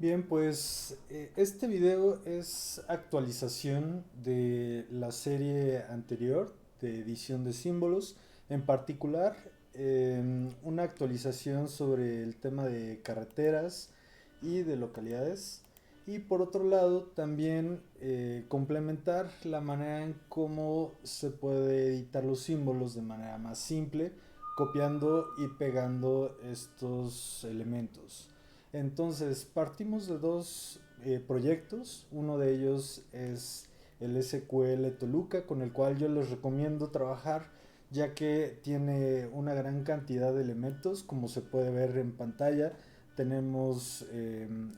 Bien, pues este video es actualización de la serie anterior de edición de símbolos, en particular una actualización sobre el tema de carreteras y de localidades. Y por otro lado, también complementar la manera en cómo se puede editar los símbolos de manera más simple, copiando y pegando estos elementos. Entonces, partimos de dos proyectos. Uno de ellos es el SQL Toluca, con el cual yo les recomiendo trabajar, ya que tiene una gran cantidad de elementos, como se puede ver en pantalla. Tenemos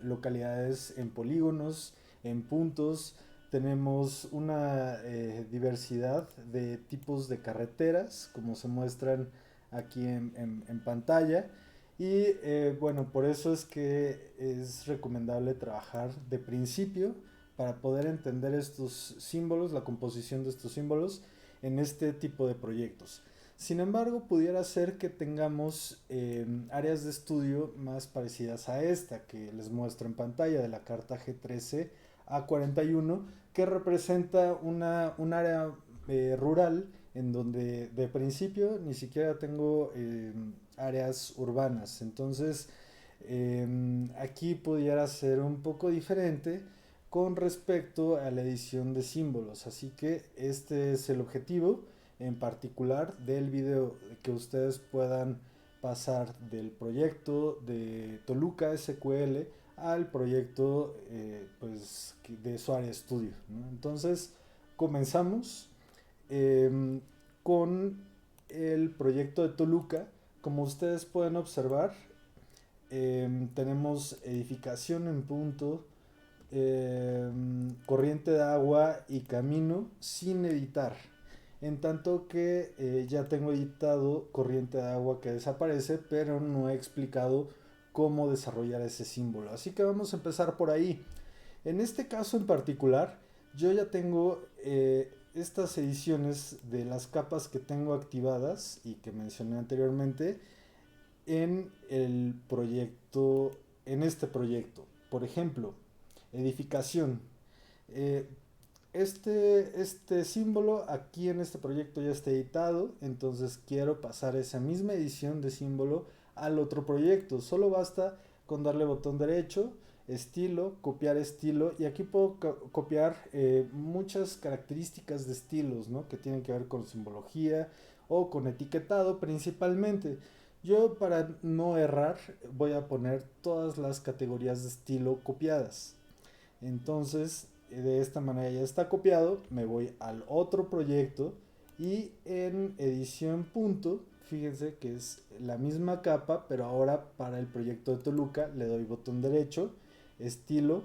localidades en polígonos, en puntos, tenemos una diversidad de tipos de carreteras, como se muestran aquí en pantalla. Y bueno, por eso es que es recomendable trabajar de principio para poder entender estos símbolos, la composición de estos símbolos en este tipo de proyectos. Sin embargo, pudiera ser que tengamos áreas de estudio más parecidas a esta que les muestro en pantalla de la carta G13 A41, que representa un área rural en donde de principio ni siquiera tengo áreas urbanas. Entonces, aquí pudiera ser un poco diferente con respecto a la edición de símbolos. Así que este es el objetivo en particular del video, que ustedes puedan pasar del proyecto de Toluca SQL al proyecto pues, de su área de estudio, ¿no? Entonces, comenzamos eh, con el proyecto de Toluca. Como ustedes pueden observar, tenemos edificación en punto, corriente de agua y camino sin editar. En tanto que ya tengo editado corriente de agua que desaparece, pero no he explicado cómo desarrollar ese símbolo. Así que vamos a empezar por ahí. En este caso en particular, yo ya tengo estas ediciones de las capas que tengo activadas y que mencioné anteriormente en el proyecto, en este proyecto. Por ejemplo, edificación. Eh, este símbolo aquí en este proyecto ya está editado, entonces quiero pasar esa misma edición de símbolo al otro proyecto. Solo basta con darle botón derecho, estilo, copiar estilo, y aquí puedo copiar muchas características de estilos, ¿no? Que tienen que ver con simbología o con etiquetado principalmente. Yo, para no errar, voy a poner todas las categorías de estilo copiadas. Entonces, de esta manera ya está copiado, me voy al otro proyecto y en edición punto, fíjense que es la misma capa, pero ahora para el proyecto de Toluca le doy botón derecho, estilo,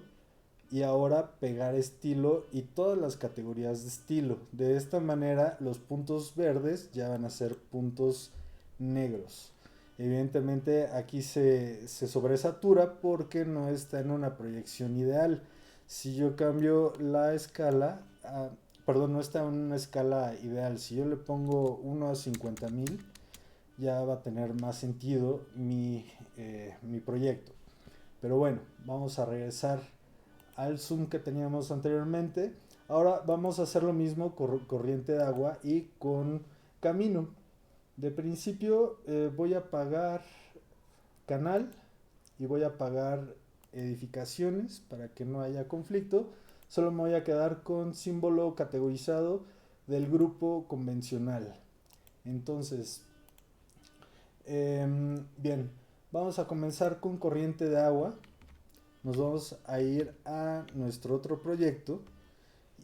y ahora pegar estilo y todas las categorías de estilo. De esta manera los puntos verdes ya van a ser puntos negros. Evidentemente aquí se sobresatura porque no está en una proyección ideal. Si yo cambio la escala, perdón, no está en una escala ideal. Si yo le pongo 1 a 50,000, ya va a tener más sentido mi proyecto. Pero bueno, vamos a regresar al zoom que teníamos anteriormente. Ahora vamos a hacer lo mismo con corriente de agua y con camino. De principio voy a apagar canal y voy a apagar edificaciones para que no haya conflicto. Solo me voy a quedar con símbolo categorizado del grupo convencional. Entonces, bien, vamos a comenzar con corriente de agua. Nos vamos a ir a nuestro otro proyecto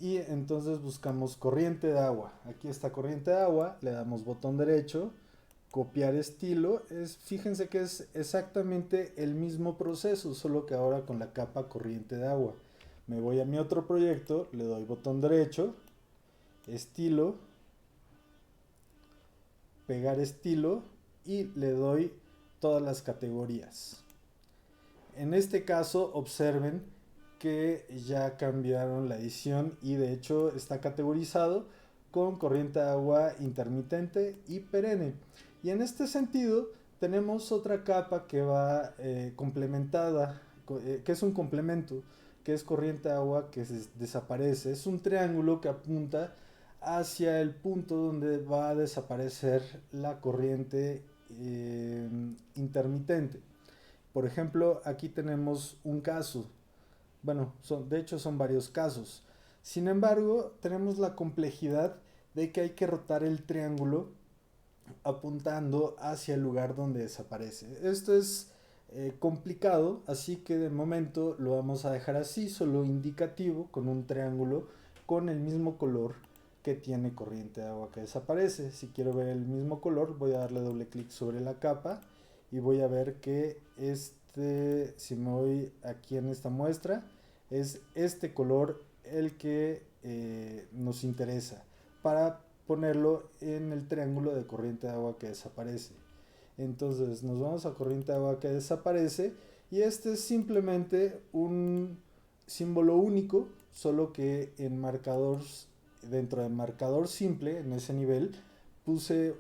y entonces buscamos corriente de agua. Aquí está corriente de agua, le damos botón derecho, copiar estilo. Fíjense que es exactamente el mismo proceso, solo que ahora con la capa corriente de agua. Me voy a mi otro proyecto, le doy botón derecho, estilo, pegar estilo y le doy todas las categorías. En este caso, observen que ya cambiaron la edición y de hecho está categorizado con corriente de agua intermitente y perenne. Y en este sentido tenemos otra capa que va complementada que es un complemento, que es corriente de agua que desaparece. Es un triángulo que apunta hacia el punto donde va a desaparecer la corriente intermitente. Por ejemplo, aquí tenemos un caso. Bueno, de hecho son varios casos. Sin embargo, tenemos la complejidad de que hay que rotar el triángulo apuntando hacia el lugar donde desaparece. Esto es complicado, así que de momento lo vamos a dejar así, solo indicativo, con un triángulo con el mismo color que tiene corriente de agua que desaparece. Si quiero ver el mismo color, voy a darle doble clic sobre la capa y voy a ver que si me voy aquí en esta muestra, es este color el que nos interesa para ponerlo en el triángulo de corriente de agua que desaparece. Entonces nos vamos a corriente de agua que desaparece y este es simplemente un símbolo único, solo que en marcador, dentro de marcador simple, en ese nivel, puse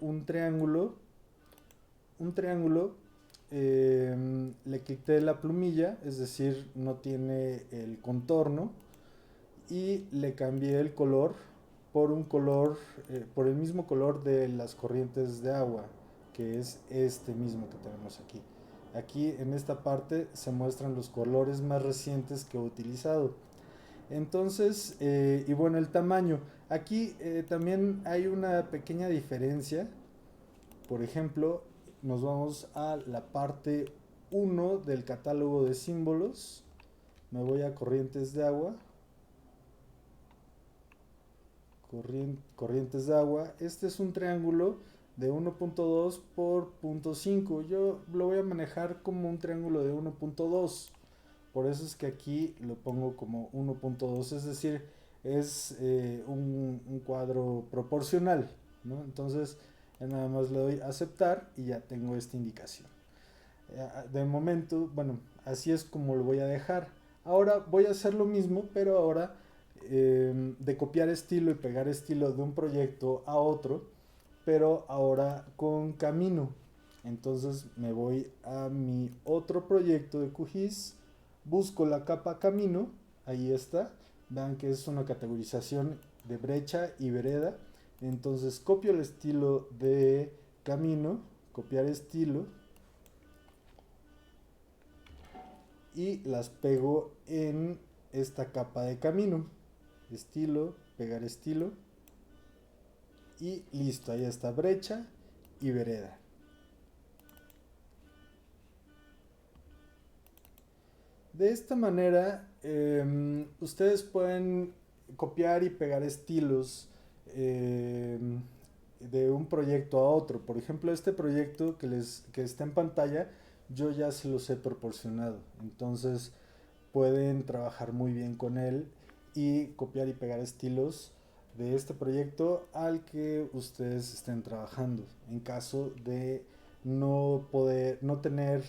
le quité la plumilla, es decir, no tiene el contorno, y le cambié el color por un color, por el mismo color de las corrientes de agua, que es este mismo que tenemos aquí. Aquí en esta parte se muestran los colores más recientes que he utilizado. Entonces, y bueno, el tamaño. Aquí también hay una pequeña diferencia. Por ejemplo, nos vamos a la parte 1 del catálogo de símbolos. Me voy a corrientes de agua. Corrientes de agua. Este es un triángulo de 1.2 por 0.5. Yo lo voy a manejar como un triángulo de 1.2. Por eso es que aquí lo pongo como 1.2. Es decir, es un cuadro proporcional, ¿no? Entonces, ya nada más le doy a aceptar y ya tengo esta indicación. De momento, bueno, así es como lo voy a dejar. Ahora voy a hacer lo mismo, pero ahora de copiar estilo y pegar estilo de un proyecto a otro, pero ahora con Camino. Entonces me voy a mi otro proyecto de QGIS, busco la capa Camino, ahí está, vean que es una categorización de brecha y vereda. Entonces copio el estilo de Camino, copiar estilo, y las pego en esta capa de Camino. Estilo, pegar estilo, y listo, ahí está brecha y vereda. De esta manera ustedes pueden copiar y pegar estilos de un proyecto a otro. Por ejemplo, este proyecto que está en pantalla, yo ya se los he proporcionado. Entonces pueden trabajar muy bien con él y copiar y pegar estilos de este proyecto al que ustedes estén trabajando, en caso de no tener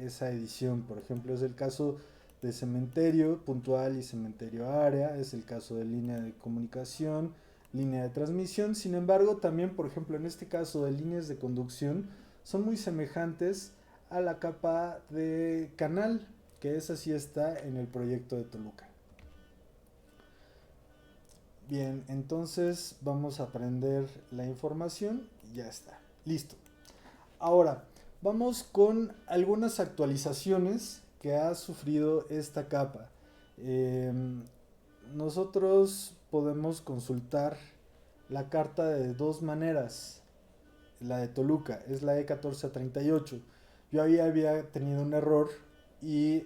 esa edición. Por ejemplo, es el caso de cementerio puntual y cementerio área, es el caso de línea de comunicación, línea de transmisión. Sin embargo, también, por ejemplo, en este caso de líneas de conducción, son muy semejantes a la capa de canal, que esa sí está en el proyecto de Toluca. Bien, entonces vamos a aprender la información y ya está. Listo. Ahora, vamos con algunas actualizaciones que ha sufrido esta capa. Nosotros podemos consultar la carta de dos maneras. La de Toluca es la E1438. Yo había tenido un error y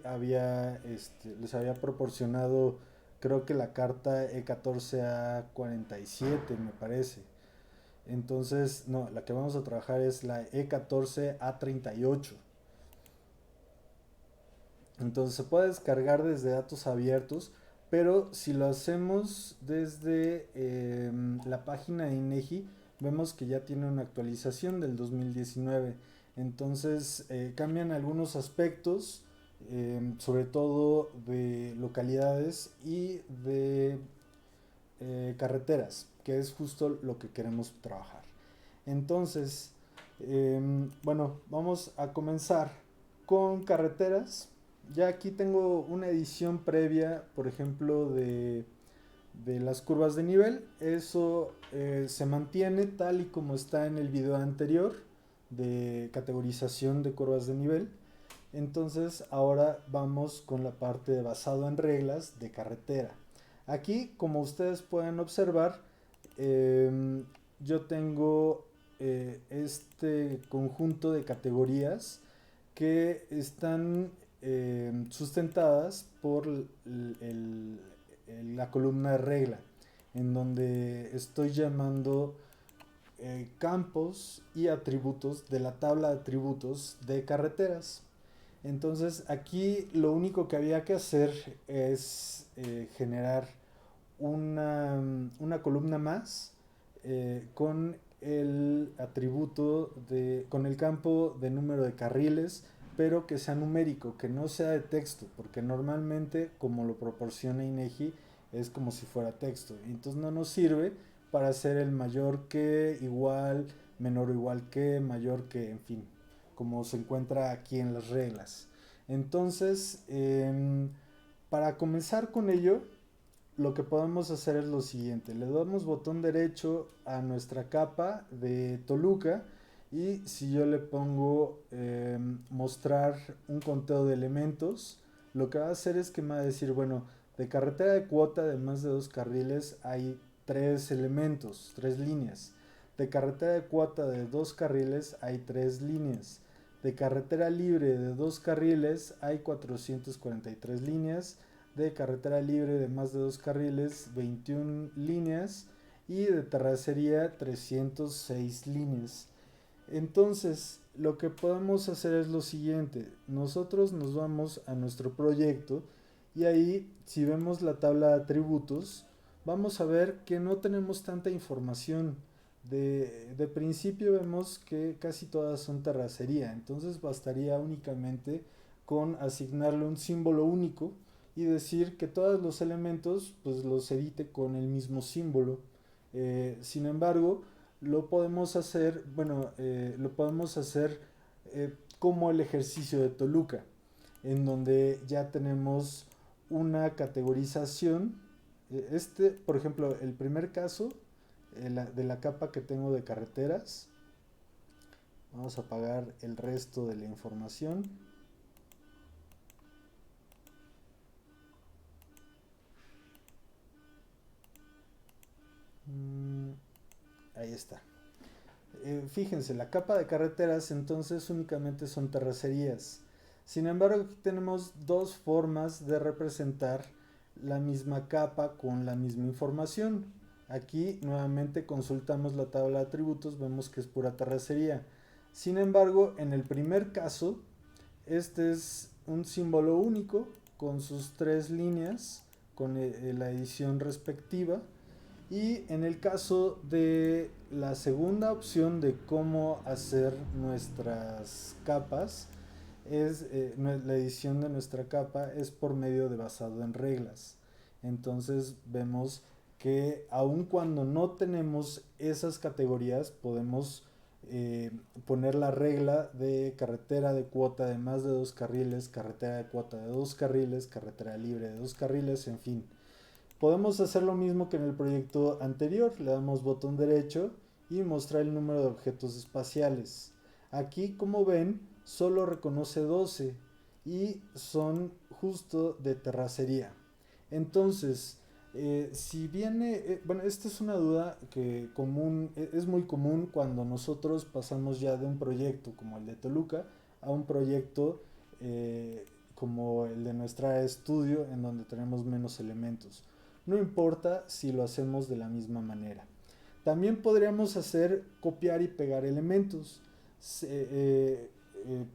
les había proporcionado, creo que la carta E14A47, me parece. Entonces, no, la que vamos a trabajar es la E14A38. Entonces se puede descargar desde datos abiertos, pero si lo hacemos desde la página de INEGI, vemos que ya tiene una actualización del 2019. Entonces cambian algunos aspectos, sobre todo de localidades y de carreteras, que es justo lo que queremos trabajar. Entonces, bueno, vamos a comenzar con carreteras. ya aquí tengo una edición previa, por ejemplo, de las curvas de nivel. Eso se mantiene tal y como está en el video anterior de categorización de curvas de nivel. Entonces ahora vamos con la parte de basado en reglas de carretera. Aquí, como ustedes pueden observar, eh, yo tengo este conjunto de categorías que están sustentadas por la columna de regla, en donde estoy llamando campos y atributos de la tabla de atributos de carreteras. Entonces aquí lo único que había que hacer es generar una columna más con el atributo con el campo de número de carriles, pero que sea numérico, que no sea de texto, porque normalmente como lo proporciona INEGI es como si fuera texto. Entonces no nos sirve para hacer el mayor que, igual, menor o igual que, mayor que, en fin, como se encuentra aquí en las reglas. Entonces, para comenzar con ello, lo que podemos hacer es lo siguiente: le damos botón derecho a nuestra capa de Toluca, y si yo le pongo mostrar un conteo de elementos, lo que va a hacer es que me va a decir, bueno, de carretera de cuota de más de 2 carriles hay 3 elementos, 3 líneas. De carretera de cuota de 2 carriles hay 3 líneas. De carretera libre de 2 carriles hay 443 líneas. De carretera libre de más de 2 carriles 21 líneas. Y de terracería 306 líneas. Entonces, lo que podemos hacer es lo siguiente: nosotros nos vamos a nuestro proyecto, y ahí, si vemos la tabla de atributos, vamos a ver que no tenemos tanta información. De principio vemos que casi todas son terracería, entonces bastaría únicamente con asignarle un símbolo único y decir que todos los elementos pues los edite con el mismo símbolo. Sin embargo, lo podemos hacer, bueno, lo podemos hacer como el ejercicio de Toluca, en donde ya tenemos una categorización. Por ejemplo, el primer caso de la capa que tengo de carreteras, vamos a apagar el resto de la información. Ahí está. Fíjense, la capa de carreteras entonces únicamente son terracerías. Sin embargo, aquí tenemos dos formas de representar la misma capa con la misma información. Aquí nuevamente consultamos la tabla de atributos, vemos que es pura terracería. Sin embargo, en el primer caso, este es un símbolo único con sus 3 líneas, con la edición respectiva. Y en el caso de la segunda opción de cómo hacer nuestras capas, la edición de nuestra capa es por medio de basado en reglas. Entonces vemos que aun cuando no tenemos esas categorías, podemos poner la regla de carretera de cuota de más de 2 carriles, carretera de cuota de 2 carriles, carretera libre de 2 carriles, en fin. Podemos hacer lo mismo que en el proyecto anterior: le damos botón derecho y mostrar el número de objetos espaciales. Aquí, como ven, solo reconoce 12 y son justo de terracería. Entonces, si viene, bueno, esta es una duda que es muy común cuando nosotros pasamos ya de un proyecto como el de Toluca a un proyecto como el de nuestra estudio, en donde tenemos menos elementos. No importa si lo hacemos de la misma manera. También podríamos hacer copiar y pegar elementos.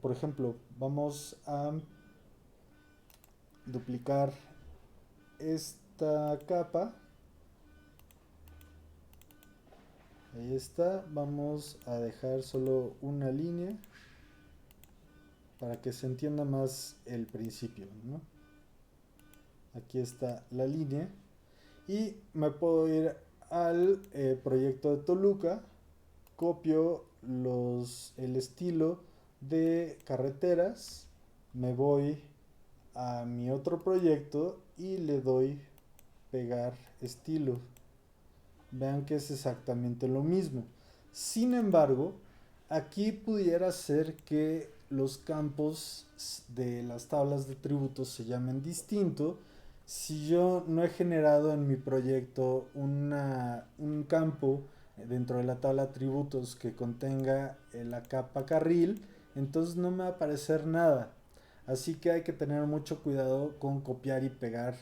Por ejemplo, vamos a duplicar esta capa. Ahí está. Vamos a dejar solo una línea para que se entienda más el principio, ¿no? Aquí está la línea. Y me puedo ir al proyecto de Toluca, copio el estilo de carreteras, me voy a mi otro proyecto y le doy pegar estilo. Vean que es exactamente lo mismo. Sin embargo, aquí pudiera ser que los campos de las tablas de tributos se llamen distinto si yo no he generado en mi proyecto un campo dentro de la tabla de tributos que contenga la capa carril, entonces no me va a aparecer nada. Así que hay que tener mucho cuidado con copiar y pegar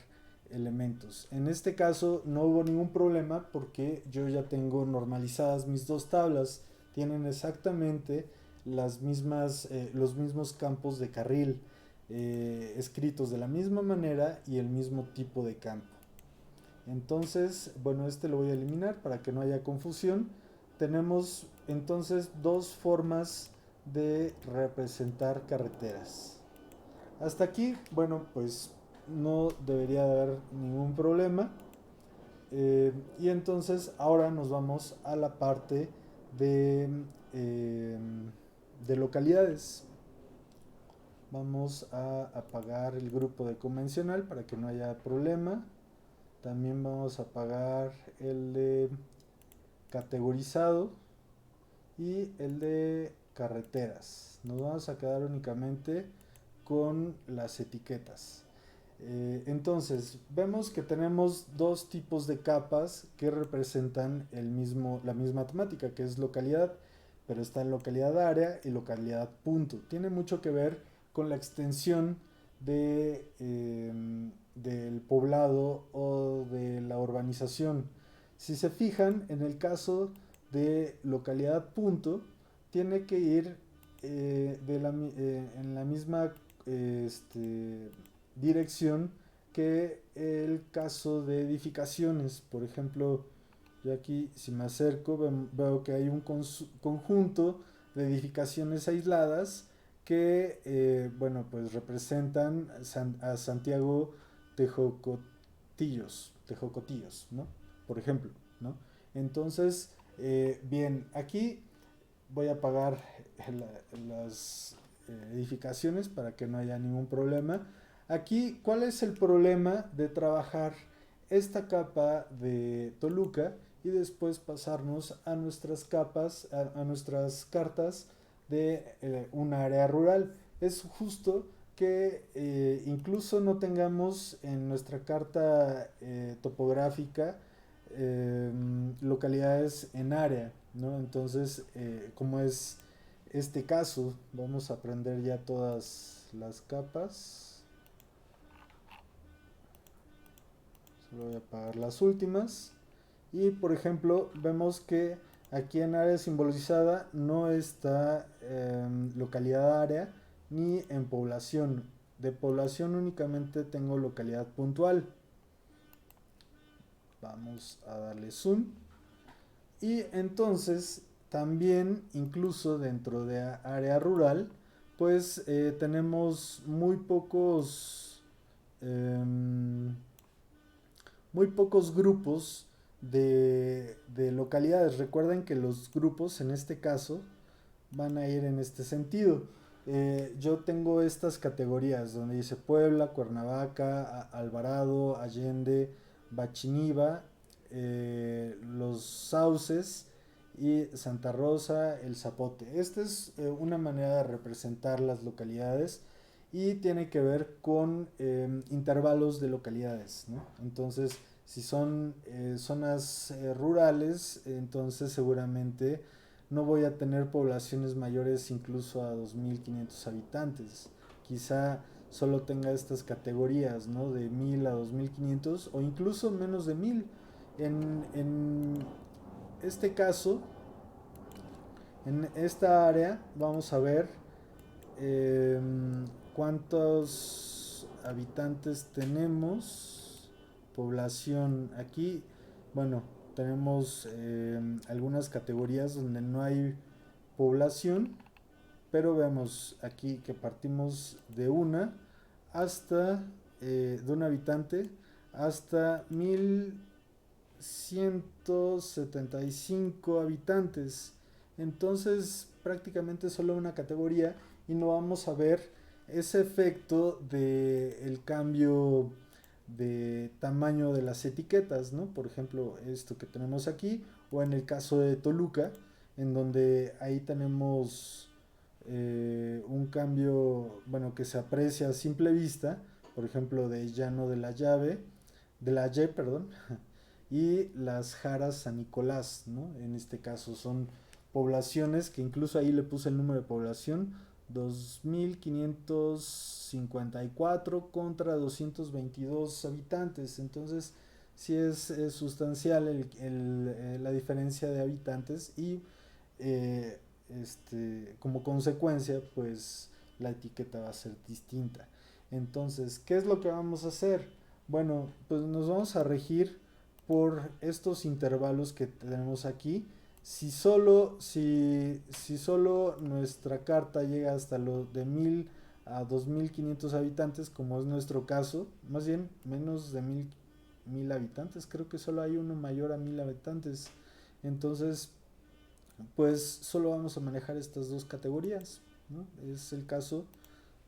elementos. En este caso no hubo ningún problema porque yo ya tengo normalizadas mis dos tablas. Tienen exactamente los mismos campos de carril, escritos de la misma manera y el mismo tipo de campo. Entonces, bueno, este lo voy a eliminar para que no haya confusión. Tenemos entonces dos formas de representar carreteras. Hasta aquí, bueno, pues no debería haber ningún problema. Y entonces ahora nos vamos a la parte de, eh, de localidades. Vamos a apagar el grupo de convencional para que no haya problema. También vamos a apagar el de categorizado y el de carreteras. Nos vamos a quedar únicamente con las etiquetas. Entonces, vemos que tenemos dos tipos de capas que representan la misma temática, que es localidad, pero está en localidad área y localidad punto. Tiene mucho que ver con la extensión del poblado o de la urbanización. Si se fijan, en el caso de localidad punto, tiene que ir en la misma dirección que el caso de edificaciones. Por ejemplo, yo aquí si me acerco veo que hay un conjunto de edificaciones aisladas que, bueno, pues representan a Santiago Tejocotillos, ¿no? Por ejemplo, ¿no? Entonces, bien, aquí voy a apagar las edificaciones para que no haya ningún problema. Aquí, ¿cuál es el problema de trabajar esta capa de Toluca y después pasarnos a nuestras capas, a nuestras cartas de un área rural? Es justo que incluso no tengamos en nuestra carta topográfica localidades en área, ¿no? Entonces, como es este caso, vamos a aprender ya todas las capas. Solo voy a apagar las últimas. Y por ejemplo, vemos que aquí en área simbolizada no está localidad área ni en población. De población únicamente tengo localidad puntual. Vamos a darle zoom. Y entonces también incluso dentro de área rural pues tenemos muy pocos grupos de localidades. Recuerden que los grupos en este caso van a ir en este sentido. Yo tengo estas categorías donde dice Puebla, Cuernavaca, Alvarado, Allende, Bachiniva, Los Sauces y Santa Rosa, El Zapote. Esta es una manera de representar las localidades y tiene que ver con intervalos de localidades, ¿no? Entonces, si son zonas rurales, entonces seguramente no voy a tener poblaciones mayores incluso a 2.500 habitantes. Quizá solo tenga estas categorías, ¿no? De 1.000 a 2.500 o incluso menos de 1.000. En este caso, en esta área, vamos a ver eh, cuántos habitantes tenemos. Población aquí, bueno, tenemos algunas categorías donde no hay población, pero vemos aquí que partimos de de un habitante hasta 1.175 habitantes. Entonces prácticamente solo una categoría y no vamos a ver ese efecto de el cambio de tamaño de las etiquetas, ¿no? Por ejemplo, esto que tenemos aquí, o en el caso de Toluca, en donde ahí tenemos un cambio, bueno, que se aprecia a simple vista, por ejemplo, de Llano de la Y, perdón, y las Jaras San Nicolás, ¿no? En este caso son poblaciones que incluso ahí le puse el número de población, 2554 contra 222 habitantes. Entonces, sí es sustancial la diferencia de habitantes y eh, como consecuencia, pues la etiqueta va a ser distinta. Entonces, ¿qué es lo que vamos a hacer? Bueno, pues nos vamos a regir por estos intervalos que tenemos aquí. Si solo nuestra carta llega hasta lo de 1000 a 2500 habitantes, como es nuestro caso, más bien menos de 1000 habitantes, creo que solo hay uno mayor a 1000 habitantes. Entonces, pues solo vamos a manejar estas dos categorías, ¿no? Es el caso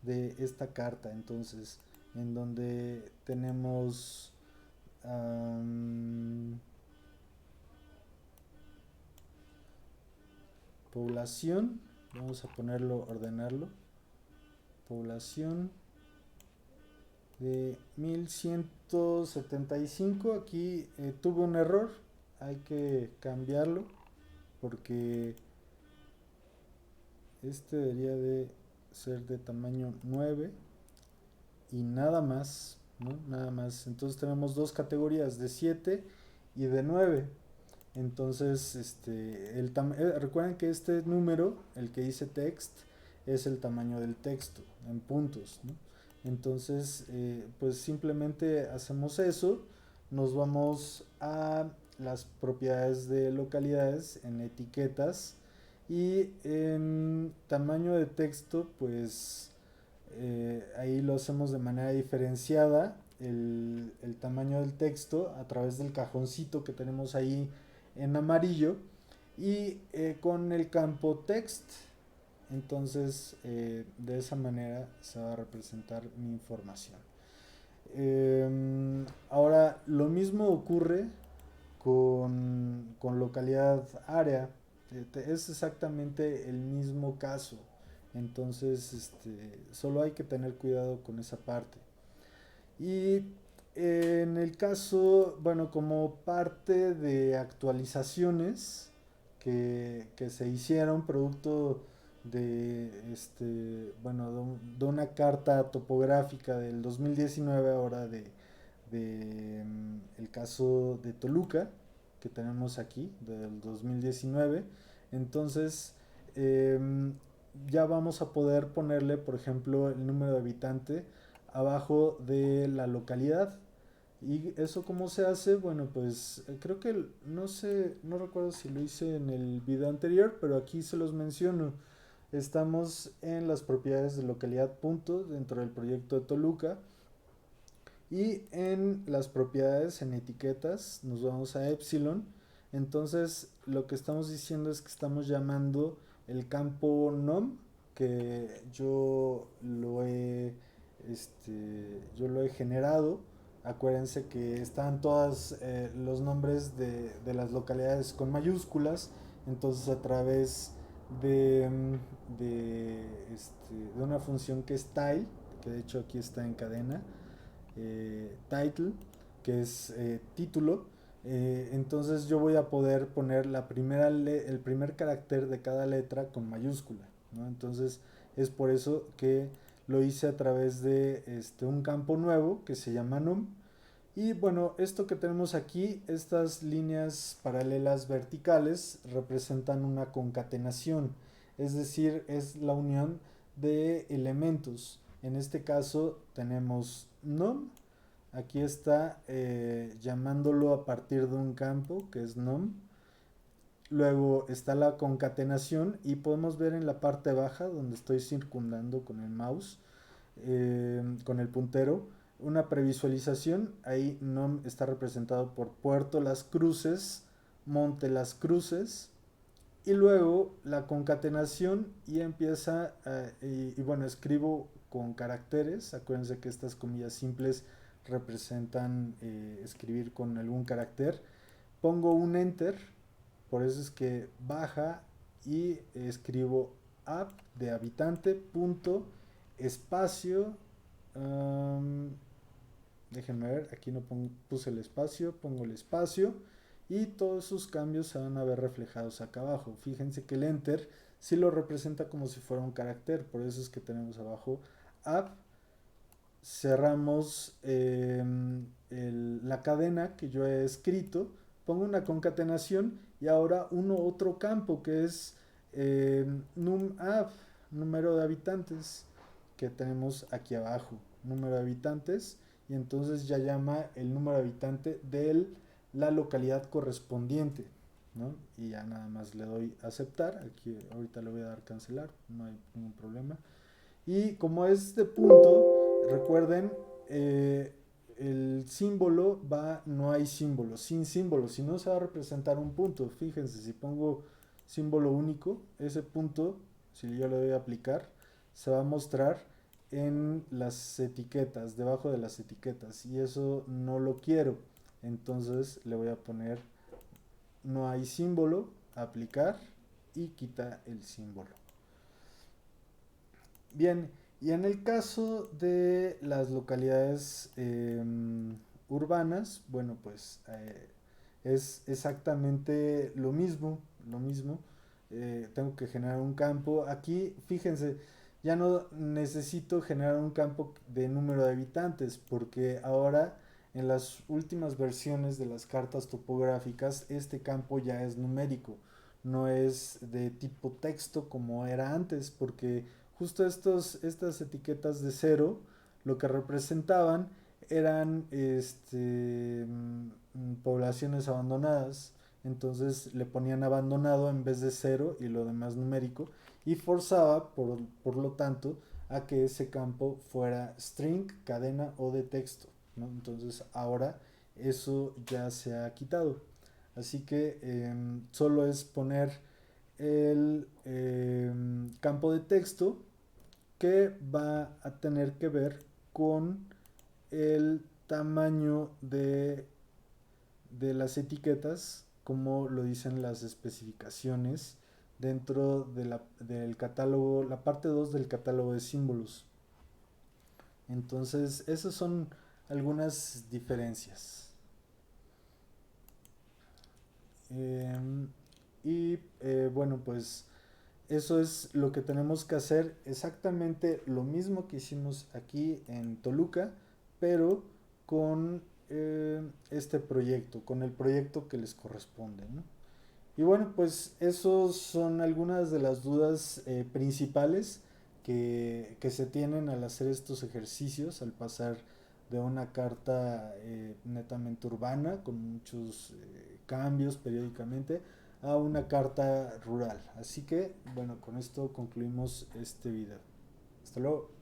de esta carta, entonces, en donde tenemos um, población, vamos a ponerlo, ordenarlo, población de 1175, aquí tuve un error, hay que cambiarlo porque este debería de ser de tamaño 9 y nada más, ¿no? Nada más. Entonces tenemos dos categorías de 7 y de 9. Entonces, recuerden que este número, el que dice text, es el tamaño del texto en puntos, ¿no? Entonces, pues simplemente hacemos eso, nos vamos a las propiedades de localidades en etiquetas y en tamaño de texto, pues ahí lo hacemos de manera diferenciada, el tamaño del texto a través del cajoncito que tenemos ahí en amarillo y con el campo text. Entonces, de esa manera se va a representar mi información. Ahora, lo mismo ocurre con localidad área. Es exactamente el mismo caso. Entonces, solo hay que tener cuidado con esa parte. Y en el caso, bueno, como parte de actualizaciones que se hicieron producto bueno, de una carta topográfica del 2019 ahora el caso de Toluca que tenemos aquí del 2019. Entonces, em, ya vamos a poder ponerle, por ejemplo, el número de habitante abajo de la localidad. ¿Y eso cómo se hace? Bueno, pues creo que no sé, no recuerdo si lo hice en el video anterior, pero aquí se los menciono. Estamos en las propiedades de localidad punto dentro del proyecto de Toluca y en las propiedades en etiquetas nos vamos a epsilon. Entonces lo que estamos diciendo es que estamos llamando el campo nom, que yo lo he generado. Acuérdense que están todos los nombres de las localidades con mayúsculas. Entonces a través de, de una función que es tile, que de hecho aquí está en cadena, title, que es título. Entonces yo voy a poder poner el primer carácter de cada letra con mayúscula, ¿no? Entonces es por eso que lo hice a través de un campo nuevo que se llama num. Y bueno, esto que tenemos aquí, estas líneas paralelas verticales representan una concatenación, es decir, es la unión de elementos. En este caso tenemos num. Aquí está llamándolo a partir de un campo que es num. Luego está la concatenación y podemos ver en la parte baja donde estoy circundando con el mouse, con el puntero, una previsualización. Ahí num está representado por Puerto Las Cruces, Monte Las Cruces. Y luego la concatenación y empieza, y bueno, escribo con caracteres. Acuérdense que estas comillas simples representan escribir con algún carácter. Pongo un enter, por eso es que baja y escribo app de habitante punto espacio. Déjenme ver, aquí no puse el espacio, pongo el espacio y todos esos cambios se van a ver reflejados acá abajo. Fíjense que el enter sí lo representa como si fuera un carácter, por eso es que tenemos abajo app. Cerramos la cadena que yo he escrito, pongo una concatenación y ahora uno otro campo que es numapp, número de habitantes, que tenemos aquí abajo, número de habitantes, y entonces ya llama el número de habitante de la localidad correspondiente, ¿no? Y ya nada más le doy aceptar, aquí ahorita le voy a dar cancelar, no hay ningún problema. Y como es de punto, recuerden, el símbolo va, no hay símbolo, sin símbolo, si no se va a representar un punto. Fíjense, si pongo símbolo único, ese punto, si yo le doy a aplicar, se va a mostrar en las etiquetas, debajo de las etiquetas, y eso no lo quiero. Entonces le voy a poner no hay símbolo, aplicar y quita el símbolo. Bien, y en el caso de las localidades urbanas, bueno, pues es exactamente lo mismo, lo mismo. Tengo que generar un campo. Aquí, fíjense, ya no necesito generar un campo de número de habitantes, porque ahora en las últimas versiones de las cartas topográficas, este campo ya es numérico, no es de tipo texto como era antes, porque justo estas etiquetas de cero lo que representaban eran poblaciones abandonadas. Entonces le ponían abandonado en vez de cero y lo demás numérico. Y forzaba, por lo tanto, a que ese campo fuera string, cadena o de texto, ¿no? Entonces ahora eso ya se ha quitado. Así que solo es poner el campo de texto que va a tener que ver con el tamaño de las etiquetas, como lo dicen las especificaciones dentro del catálogo, la parte 2 del catálogo de símbolos. Entonces, esas son algunas diferencias. Bueno, pues eso es lo que tenemos que hacer, exactamente lo mismo que hicimos aquí en Toluca, pero con este proyecto, con el proyecto que les corresponde, ¿no? Y bueno, pues esos son algunas de las dudas principales que se tienen al hacer estos ejercicios, al pasar de una carta netamente urbana, con muchos cambios periódicamente, a una carta rural. Así que, bueno, con esto concluimos este video. Hasta luego.